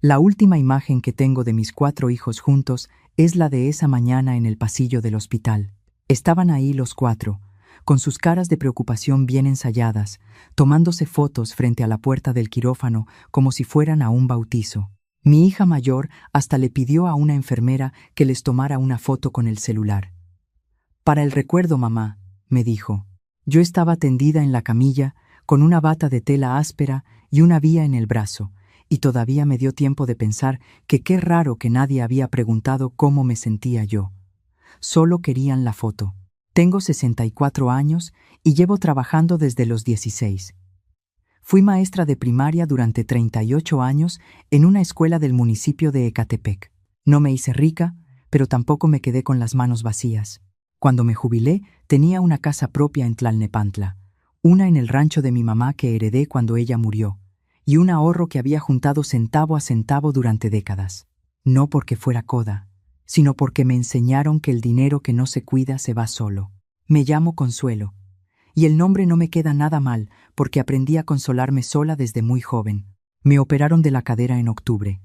La última imagen que tengo de mis 4 hijos juntos es la de esa mañana en el pasillo del hospital. Estaban ahí los 4, con sus caras de preocupación bien ensayadas, tomándose fotos frente a la puerta del quirófano como si fueran a un bautizo. Mi hija mayor hasta le pidió a una enfermera que les tomara una foto con el celular. «Para el recuerdo, mamá», me dijo. Yo estaba tendida en la camilla, con una bata de tela áspera y una vía en el brazo, y todavía me dio tiempo de pensar que qué raro que nadie había preguntado cómo me sentía yo. Solo querían la foto. Tengo 64 años y llevo trabajando desde los 16. Fui maestra de primaria durante 38 años en una escuela del municipio de Ecatepec. No me hice rica, pero tampoco me quedé con las manos vacías. Cuando me jubilé, tenía una casa propia en Tlalnepantla, una en el rancho de mi mamá que heredé cuando ella murió, y un ahorro que había juntado centavo a centavo durante décadas. No porque fuera coda, sino porque me enseñaron que el dinero que no se cuida se va solo. Me llamo Consuelo, y el nombre no me queda nada mal porque aprendí a consolarme sola desde muy joven. Me operaron de la cadera en octubre,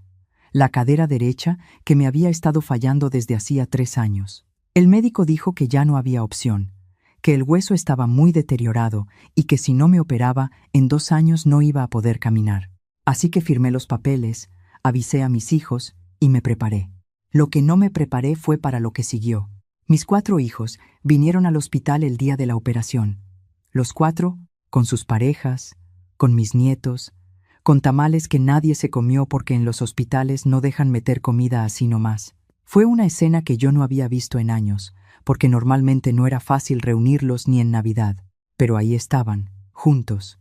la cadera derecha que me había estado fallando desde hacía 3 años. El médico dijo que ya no había opción, que el hueso estaba muy deteriorado y que si no me operaba, en 2 años no iba a poder caminar. Así que firmé los papeles, avisé a mis hijos y me preparé. Lo que no me preparé fue para lo que siguió. Mis 4 hijos vinieron al hospital el día de la operación. Los 4, con sus parejas, con mis nietos, con tamales que nadie se comió porque en los hospitales no dejan meter comida así nomás. Fue una escena que yo no había visto en años, porque normalmente no era fácil reunirlos ni en Navidad, pero ahí estaban, juntos.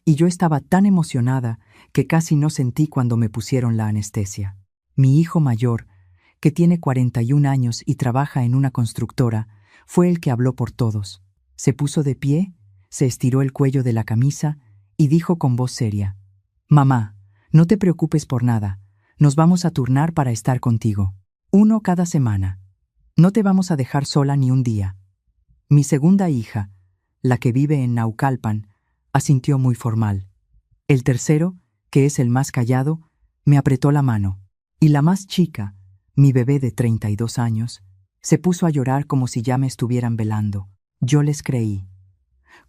Y yo estaba tan emocionada que casi no sentí cuando me pusieron la anestesia. Mi hijo mayor, que tiene 41 años y trabaja en una constructora, fue el que habló por todos. Se puso de pie, se estiró el cuello de la camisa y dijo con voz seria: «Mamá, no te preocupes por nada, nos vamos a turnar para estar contigo. 1 cada semana. No te vamos a dejar sola ni un día». Mi segunda hija, la que vive en Naucalpan, asintió muy formal. El tercero, que es el más callado, me apretó la mano. Y la más chica, mi bebé de 32 años, se puso a llorar como si ya me estuvieran velando. Yo les creí.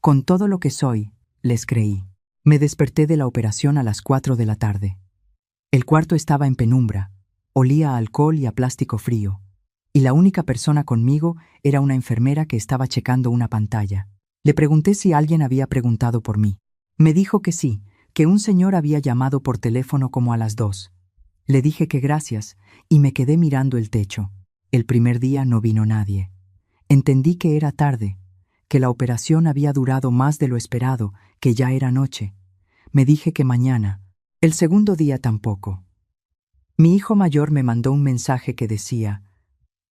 Con todo lo que soy, les creí. Me desperté de la operación a las 4 de la tarde. El cuarto estaba en penumbra, olía a alcohol y a plástico frío, y la única persona conmigo era una enfermera que estaba checando una pantalla. Le pregunté si alguien había preguntado por mí. Me dijo que sí, que un señor había llamado por teléfono como a las 2. Le dije que gracias y me quedé mirando el techo. El primer día no vino nadie. Entendí que era tarde, que la operación había durado más de lo esperado, que ya era noche. Me dije que mañana. El segundo día tampoco. Mi hijo mayor me mandó un mensaje que decía: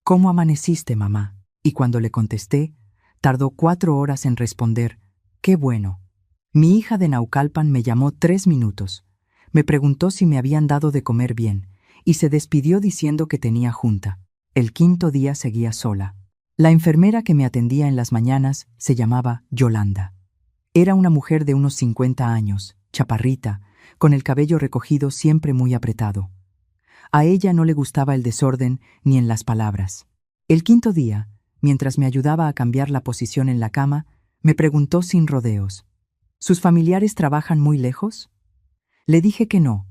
«¿Cómo amaneciste, mamá?». Y cuando le contesté, tardó 4 horas en responder: «Qué bueno». Mi hija de Naucalpan me llamó 3 minutos. Me preguntó si me habían dado de comer bien, y se despidió diciendo que tenía junta. El 5.º día seguía sola. La enfermera que me atendía en las mañanas se llamaba Yolanda. Era una mujer de unos 50 años, chaparrita, con el cabello recogido siempre muy apretado. A ella no le gustaba el desorden ni en las palabras. El 5.º día, mientras me ayudaba a cambiar la posición en la cama, me preguntó sin rodeos: ¿sus familiares trabajan muy lejos? Le dije que no,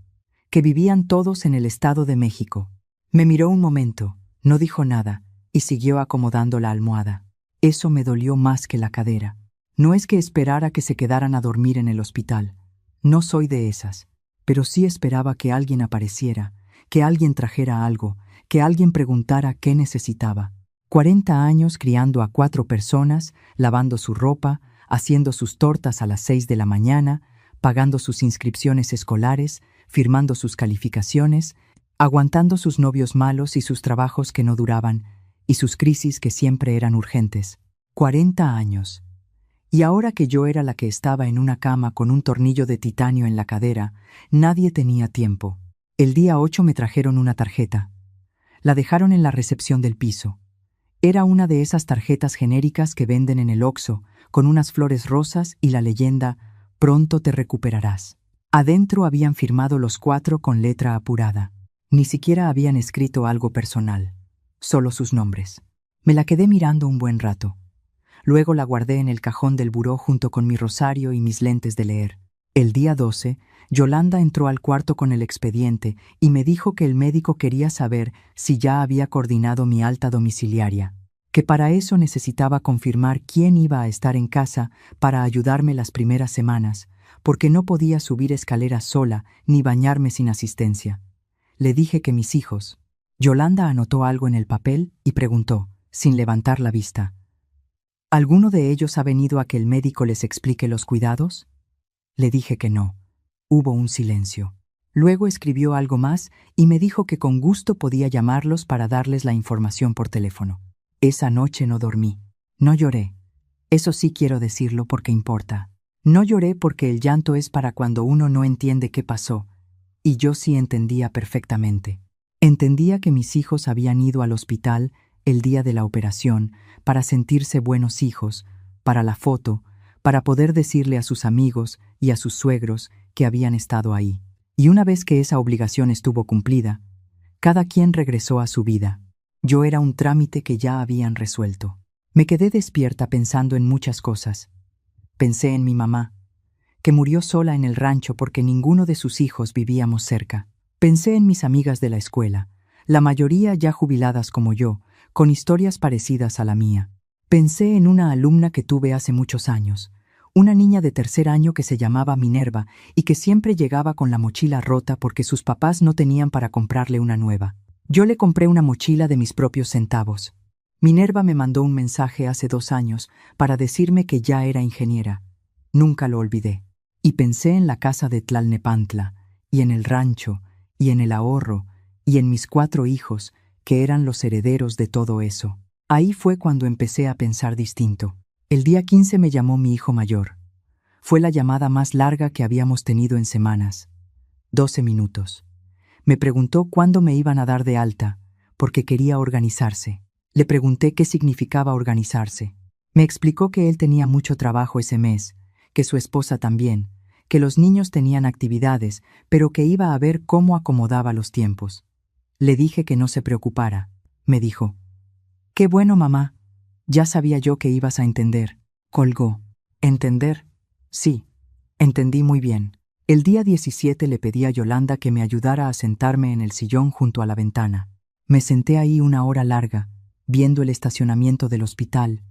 que vivían todos en el Estado de México. Me miró un momento, no dijo nada y siguió acomodando la almohada. Eso me dolió más que la cadera. No es que esperara que se quedaran a dormir en el hospital. No soy de esas, pero sí esperaba que alguien apareciera, que alguien trajera algo, que alguien preguntara qué necesitaba. 40 años criando a 4 personas, lavando su ropa, haciendo sus tortas a las 6 de la mañana, pagando sus inscripciones escolares, firmando sus calificaciones, aguantando sus novios malos y sus trabajos que no duraban, y sus crisis que siempre eran urgentes. 40 años. Y ahora que yo era la que estaba en una cama con un tornillo de titanio en la cadera, nadie tenía tiempo. El día 8 me trajeron una tarjeta. La dejaron en la recepción del piso. Era una de esas tarjetas genéricas que venden en el Oxxo, con unas flores rosas y la leyenda: «Pronto te recuperarás». Adentro habían firmado los 4 con letra apurada. Ni siquiera habían escrito algo personal, solo sus nombres. Me la quedé mirando un buen rato. Luego la guardé en el cajón del buró junto con mi rosario y mis lentes de leer. El día 12, Yolanda entró al cuarto con el expediente y me dijo que el médico quería saber si ya había coordinado mi alta domiciliaria, que para eso necesitaba confirmar quién iba a estar en casa para ayudarme las primeras semanas, porque no podía subir escaleras sola ni bañarme sin asistencia. Le dije que mis hijos. Yolanda anotó algo en el papel y preguntó, sin levantar la vista: ¿alguno de ellos ha venido a que el médico les explique los cuidados? Le dije que no. Hubo un silencio. Luego escribió algo más y me dijo que con gusto podía llamarlos para darles la información por teléfono. Esa noche no dormí. No lloré. Eso sí quiero decirlo porque importa. No lloré porque el llanto es para cuando uno no entiende qué pasó, y yo sí entendía perfectamente. Entendía que mis hijos habían ido al hospital el día de la operación para sentirse buenos hijos, para la foto, para poder decirle a sus amigos y a sus suegros que habían estado ahí. Y una vez que esa obligación estuvo cumplida, cada quien regresó a su vida. Yo era un trámite que ya habían resuelto. Me quedé despierta pensando en muchas cosas. Pensé en mi mamá, que murió sola en el rancho porque ninguno de sus hijos vivíamos cerca. Pensé en mis amigas de la escuela, la mayoría ya jubiladas como yo, con historias parecidas a la mía. Pensé en una alumna que tuve hace muchos años, una niña de 3er año que se llamaba Minerva y que siempre llegaba con la mochila rota porque sus papás no tenían para comprarle una nueva. Yo le compré una mochila de mis propios centavos. Minerva me mandó un mensaje hace 2 años para decirme que ya era ingeniera. Nunca lo olvidé. Y pensé en la casa de Tlalnepantla, y en el rancho, y en el ahorro, y en mis 4 hijos, que eran los herederos de todo eso. Ahí fue cuando empecé a pensar distinto. El día 15 me llamó mi hijo mayor. Fue la llamada más larga que habíamos tenido en semanas. 12 minutos. Me preguntó cuándo me iban a dar de alta, porque quería organizarse. Le pregunté qué significaba organizarse. Me explicó que él tenía mucho trabajo ese mes, que su esposa también, que los niños tenían actividades, pero que iba a ver cómo acomodaba los tiempos. Le dije que no se preocupara. Me dijo: «Qué bueno, mamá. Ya sabía yo que ibas a entender». Colgó. ¿Entender? Sí, entendí muy bien. El día 17 le pedí a Yolanda que me ayudara a sentarme en el sillón junto a la ventana. Me senté ahí una hora larga, viendo el estacionamiento del hospital,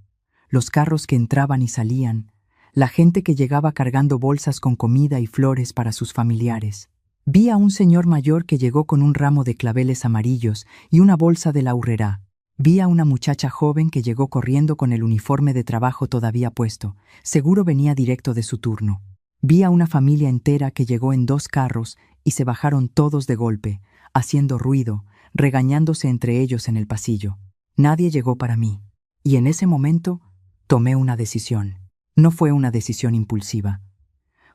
los carros que entraban y salían, la gente que llegaba cargando bolsas con comida y flores para sus familiares. Vi a un señor mayor que llegó con un ramo de claveles amarillos y una bolsa de la Urrera. Vi a una muchacha joven que llegó corriendo con el uniforme de trabajo todavía puesto. Seguro venía directo de su turno. Vi a una familia entera que llegó en 2 carros y se bajaron todos de golpe, haciendo ruido, regañándose entre ellos en el pasillo. Nadie llegó para mí. Y en ese momento tomé una decisión. No fue una decisión impulsiva.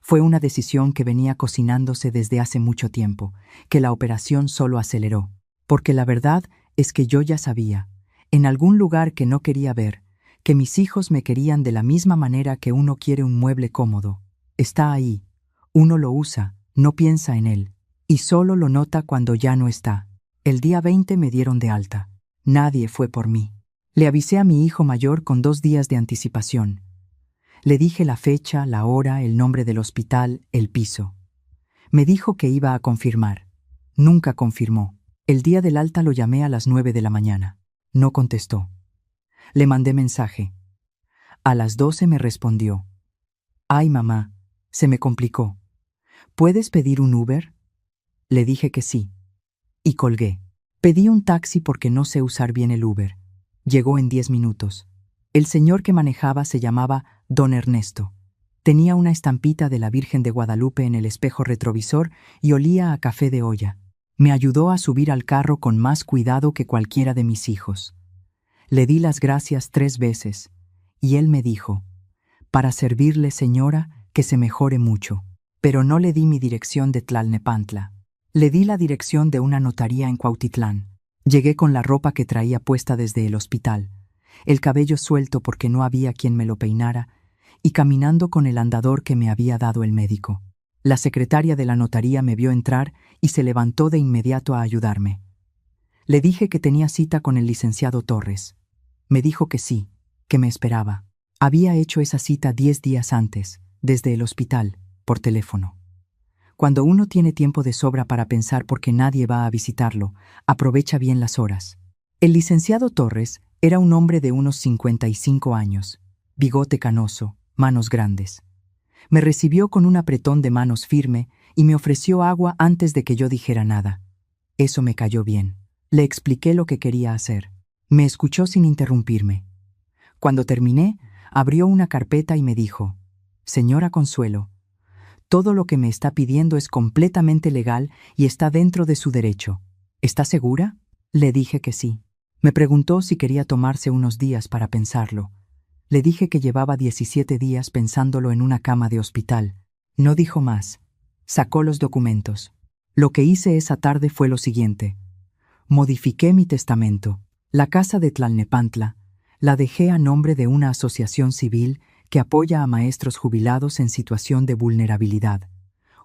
Fue una decisión que venía cocinándose desde hace mucho tiempo, que la operación solo aceleró. Porque la verdad es que yo ya sabía, en algún lugar que no quería ver, que mis hijos me querían de la misma manera que uno quiere un mueble cómodo. Está ahí. Uno lo usa, no piensa en él, y solo lo nota cuando ya no está. El día 20 me dieron de alta. Nadie fue por mí. Le avisé a mi hijo mayor con 2 días de anticipación. Le dije la fecha, la hora, el nombre del hospital, el piso. Me dijo que iba a confirmar. Nunca confirmó. El día del alta lo llamé a las 9 de la mañana. No contestó. Le mandé mensaje. A las 12 me respondió: «Ay, mamá, se me complicó. ¿Puedes pedir un Uber?» Le dije que sí. Y colgué. Pedí un taxi porque no sé usar bien el Uber. Llegó en 10 minutos. El señor que manejaba se llamaba Don Ernesto. Tenía una estampita de la Virgen de Guadalupe en el espejo retrovisor y olía a café de olla. Me ayudó a subir al carro con más cuidado que cualquiera de mis hijos. Le di las gracias 3 veces, y él me dijo: «Para servirle, señora, que se mejore mucho». Pero no le di mi dirección de Tlalnepantla. Le di la dirección de una notaría en Cuautitlán. Llegué con la ropa que traía puesta desde el hospital, el cabello suelto porque no había quien me lo peinara, y caminando con el andador que me había dado el médico. La secretaria de la notaría me vio entrar y se levantó de inmediato a ayudarme. Le dije que tenía cita con el licenciado Torres. Me dijo que sí, que me esperaba. Había hecho esa cita 10 días antes, desde el hospital, por teléfono. Cuando uno tiene tiempo de sobra para pensar porque nadie va a visitarlo, aprovecha bien las horas. El licenciado Torres era un hombre de unos 55 años, bigote canoso, manos grandes. Me recibió con un apretón de manos firme y me ofreció agua antes de que yo dijera nada. Eso me cayó bien. Le expliqué lo que quería hacer. Me escuchó sin interrumpirme. Cuando terminé, abrió una carpeta y me dijo: «Señora Consuelo, todo lo que me está pidiendo es completamente legal y está dentro de su derecho. ¿Está segura?». Le dije que sí. Me preguntó si quería tomarse unos días para pensarlo. Le dije que llevaba 17 días pensándolo en una cama de hospital. No dijo más. Sacó los documentos. Lo que hice esa tarde fue lo siguiente. Modifiqué mi testamento. La casa de Tlalnepantla la dejé a nombre de una asociación civil que apoya a maestros jubilados en situación de vulnerabilidad,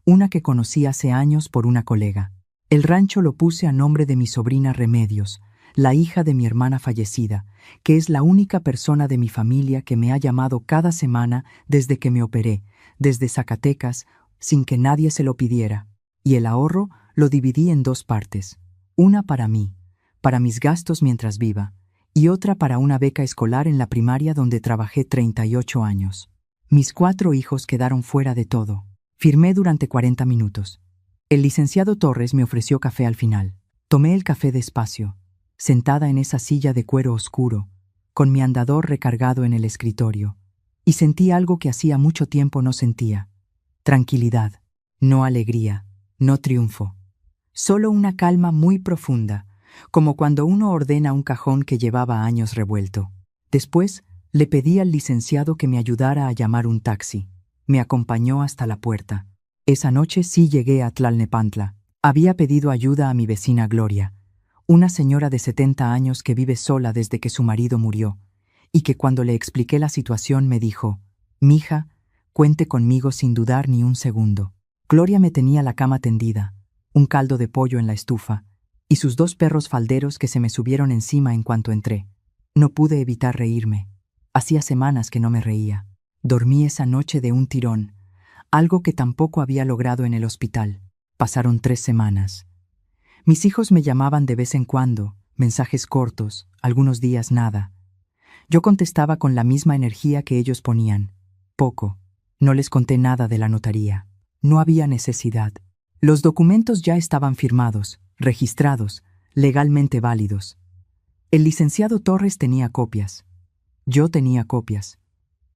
una que conocí hace años por una colega. El rancho lo puse a nombre de mi sobrina Remedios, la hija de mi hermana fallecida, que es la única persona de mi familia que me ha llamado cada semana desde que me operé, desde Zacatecas, sin que nadie se lo pidiera. Y el ahorro lo dividí en 2 partes, una para mí, para mis gastos mientras viva, y otra para una beca escolar en la primaria donde trabajé 38 años. Mis 4 hijos quedaron fuera de todo. Firmé durante 40 minutos. El licenciado Torres me ofreció café al final. Tomé el café despacio, sentada en esa silla de cuero oscuro, con mi andador recargado en el escritorio, y sentí algo que hacía mucho tiempo no sentía. Tranquilidad, no alegría, no triunfo. Solo una calma muy profunda, como cuando uno ordena un cajón que llevaba años revuelto. Después, le pedí al licenciado que me ayudara a llamar un taxi. Me acompañó hasta la puerta. Esa noche sí llegué a Tlalnepantla. Había pedido ayuda a mi vecina Gloria, una señora de 70 años que vive sola desde que su marido murió, y que cuando le expliqué la situación me dijo: «Mija, cuente conmigo sin dudar ni un segundo». Gloria me tenía la cama tendida, un caldo de pollo en la estufa, y sus 2 perros falderos que se me subieron encima en cuanto entré. No pude evitar reírme. Hacía semanas que no me reía. Dormí esa noche de un tirón, algo que tampoco había logrado en el hospital. Pasaron 3 semanas. Mis hijos me llamaban de vez en cuando, mensajes cortos, algunos días nada. Yo contestaba con la misma energía que ellos ponían. Poco. No les conté nada de la notaría. No había necesidad. Los documentos ya estaban firmados, registrados, legalmente válidos. El licenciado Torres tenía copias. Yo tenía copias.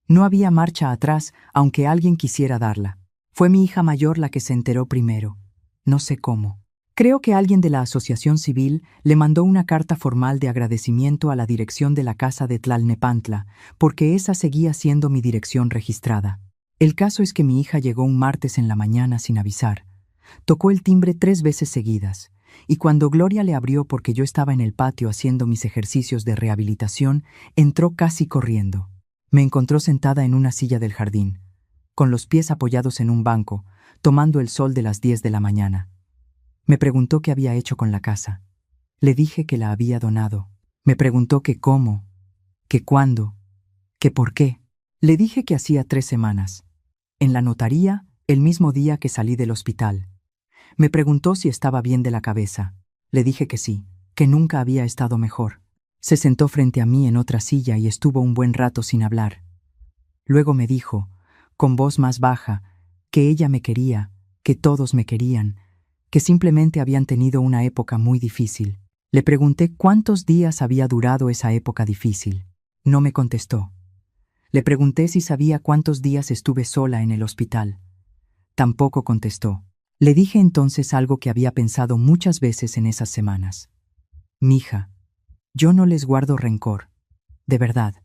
No había marcha atrás, aunque alguien quisiera darla. Fue mi hija mayor la que se enteró primero. No sé cómo. Creo que alguien de la asociación civil le mandó una carta formal de agradecimiento a la dirección de la casa de Tlalnepantla, porque esa seguía siendo mi dirección registrada. El caso es que mi hija llegó un martes en la mañana sin avisar. Tocó el timbre 3 veces seguidas, y cuando Gloria le abrió porque yo estaba en el patio haciendo mis ejercicios de rehabilitación, entró casi corriendo. Me encontró sentada en una silla del jardín, con los pies apoyados en un banco, tomando el sol de las 10 de la mañana. Me preguntó qué había hecho con la casa. Le dije que la había donado. Me preguntó que cómo, que cuándo, que por qué. Le dije que hacía 3 semanas. En la notaría, el mismo día que salí del hospital. Me preguntó si estaba bien de la cabeza. Le dije que sí, que nunca había estado mejor. Se sentó frente a mí en otra silla y estuvo un buen rato sin hablar. Luego me dijo, con voz más baja, que ella me quería, que todos me querían, que simplemente habían tenido una época muy difícil. Le pregunté cuántos días había durado esa época difícil. No me contestó. Le pregunté si sabía cuántos días estuve sola en el hospital. Tampoco contestó. Le dije entonces algo que había pensado muchas veces en esas semanas. Mija, yo no les guardo rencor, de verdad.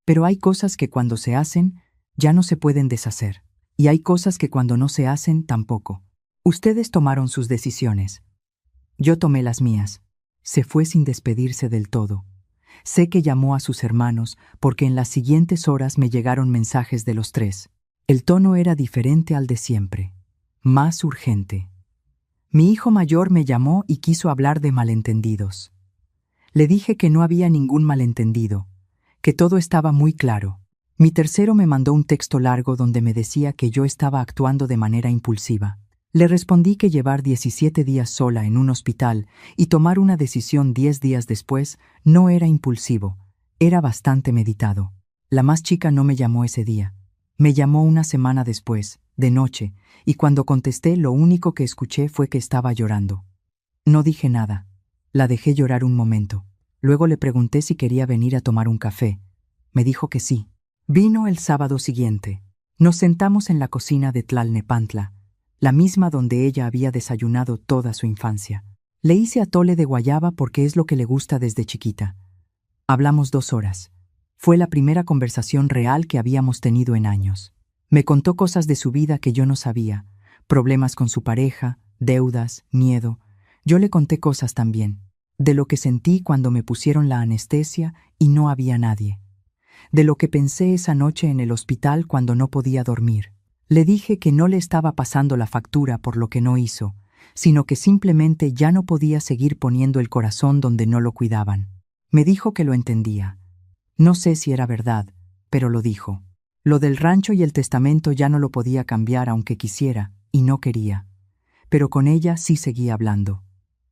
Pero hay cosas que cuando se hacen, ya no se pueden deshacer. Y hay cosas que cuando no se hacen, tampoco. Ustedes tomaron sus decisiones. Yo tomé las mías. Se fue sin despedirse del todo. Sé que llamó a sus hermanos porque en las siguientes horas me llegaron mensajes de los 3. El tono era diferente al de siempre. más urgente. Mi hijo mayor me llamó y quiso hablar de malentendidos. Le dije que no había ningún malentendido, que todo estaba muy claro. Mi tercero me mandó un texto largo donde me decía que yo estaba actuando de manera impulsiva. Le respondí que llevar 17 días sola en un hospital y tomar una decisión 10 días después no era impulsivo, era bastante meditado. La más chica no me llamó ese día. Me llamó una semana después, de noche, y cuando contesté lo único que escuché fue que estaba llorando. No dije nada. La dejé llorar un momento. Luego le pregunté si quería venir a tomar un café. Me dijo que sí. Vino el sábado siguiente. Nos sentamos en la cocina de Tlalnepantla, la misma donde ella había desayunado toda su infancia. Le hice atole de guayaba porque es lo que le gusta desde chiquita. Hablamos 2 horas. Fue la primera conversación real que habíamos tenido en años. Me contó cosas de su vida que yo no sabía, problemas con su pareja, deudas, miedo. Yo le conté cosas también, de lo que sentí cuando me pusieron la anestesia y no había nadie, de lo que pensé esa noche en el hospital cuando no podía dormir. Le dije que no le estaba pasando la factura por lo que no hizo, sino que simplemente ya no podía seguir poniendo el corazón donde no lo cuidaban. Me dijo que lo entendía. No sé si era verdad, pero lo dijo. Lo del rancho y el testamento ya no lo podía cambiar aunque quisiera, y no quería. Pero con ella sí seguía hablando.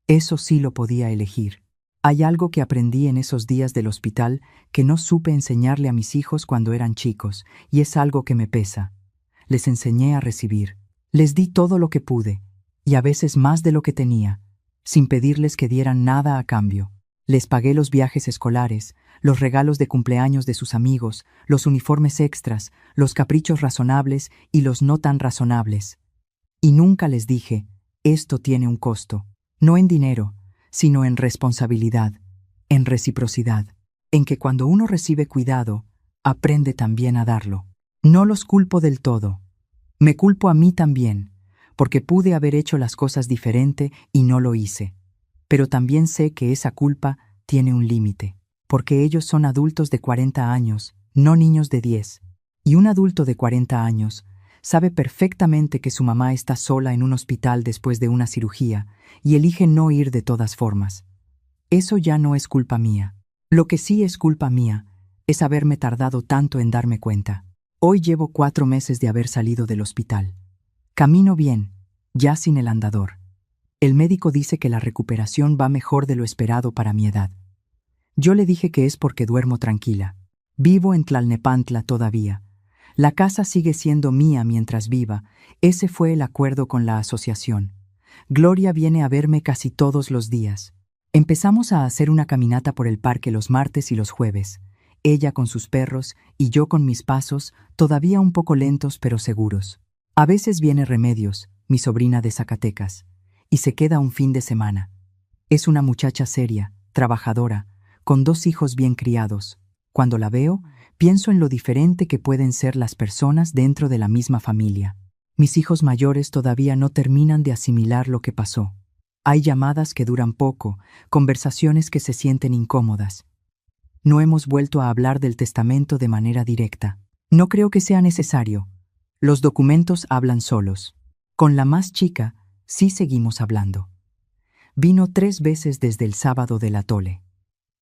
Eso sí lo podía elegir. Hay algo que aprendí en esos días del hospital que no supe enseñarle a mis hijos cuando eran chicos, y es algo que me pesa. Les enseñé a recibir. Les di todo lo que pude, y a veces más de lo que tenía, sin pedirles que dieran nada a cambio. Les pagué los viajes escolares, los regalos de cumpleaños de sus amigos, los uniformes extras, los caprichos razonables y los no tan razonables. Y nunca les dije, esto tiene un costo, no en dinero, sino en responsabilidad, en reciprocidad, en que cuando uno recibe cuidado, aprende también a darlo. No los culpo del todo. Me culpo a mí también, porque pude haber hecho las cosas diferente y no lo hice. Pero también sé que esa culpa tiene un límite, porque ellos son adultos de 40 años, no niños de 10. Y un adulto de 40 años sabe perfectamente que su mamá está sola en un hospital después de una cirugía y elige no ir de todas formas. Eso ya no es culpa mía. Lo que sí es culpa mía es haberme tardado tanto en darme cuenta. Hoy llevo 4 meses de haber salido del hospital. Camino bien, ya sin el andador. El médico dice que la recuperación va mejor de lo esperado para mi edad. Yo le dije que es porque duermo tranquila. Vivo en Tlalnepantla todavía. La casa sigue siendo mía mientras viva. Ese fue el acuerdo con la asociación. Gloria viene a verme casi todos los días. Empezamos a hacer una caminata por el parque los martes y los jueves. Ella con sus perros y yo con mis pasos, todavía un poco lentos pero seguros. A veces viene Remedios, mi sobrina de Zacatecas, y se queda un fin de semana. Es una muchacha seria, trabajadora, con 2 hijos bien criados. Cuando la veo, pienso en lo diferente que pueden ser las personas dentro de la misma familia. Mis hijos mayores todavía no terminan de asimilar lo que pasó. Hay llamadas que duran poco, conversaciones que se sienten incómodas. No hemos vuelto a hablar del testamento de manera directa. No creo que sea necesario. Los documentos hablan solos. Con la más chica, sí seguimos hablando. Vino 3 veces desde el sábado del atole.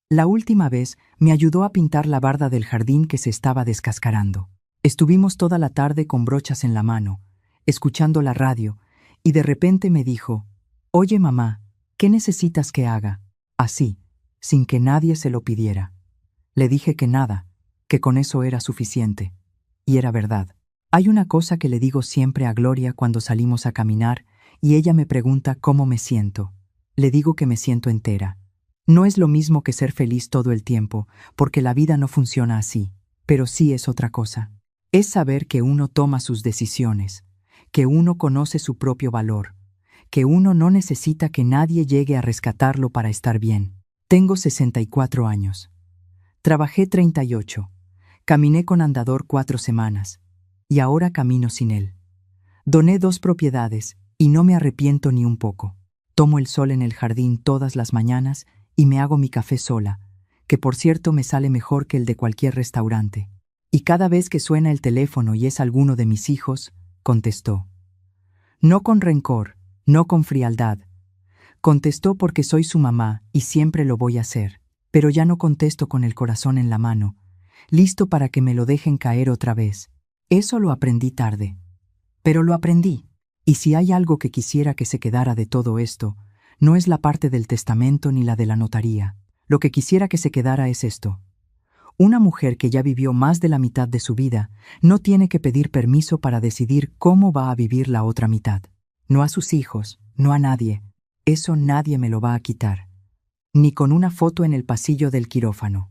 La última vez me ayudó a pintar la barda del jardín que se estaba descascarando. Estuvimos toda la tarde con brochas en la mano, escuchando la radio, y de repente me dijo, «Oye, mamá, ¿qué necesitas que haga?» Así, sin que nadie se lo pidiera. Le dije que nada, que con eso era suficiente. Y era verdad. Hay una cosa que le digo siempre a Gloria cuando salimos a caminar, y ella me pregunta cómo me siento. Le digo que me siento entera. No es lo mismo que ser feliz todo el tiempo, porque la vida no funciona así, pero sí es otra cosa. Es saber que uno toma sus decisiones, que uno conoce su propio valor, que uno no necesita que nadie llegue a rescatarlo para estar bien. Tengo 64 años. Trabajé 38. Caminé con andador 4 semanas, y ahora camino sin él. Doné 2 propiedades, y no me arrepiento ni un poco. Tomo el sol en el jardín todas las mañanas y me hago mi café sola, que por cierto me sale mejor que el de cualquier restaurante. Y cada vez que suena el teléfono y es alguno de mis hijos, contestó. No con rencor, no con frialdad. Contestó porque soy su mamá y siempre lo voy a hacer. Pero ya no contesto con el corazón en la mano, listo para que me lo dejen caer otra vez. Eso lo aprendí tarde. Pero lo aprendí. Y si hay algo que quisiera que se quedara de todo esto, no es la parte del testamento ni la de la notaría. Lo que quisiera que se quedara es esto. Una mujer que ya vivió más de la mitad de su vida no tiene que pedir permiso para decidir cómo va a vivir la otra mitad. No a sus hijos, no a nadie. Eso nadie me lo va a quitar. Ni con una foto en el pasillo del quirófano.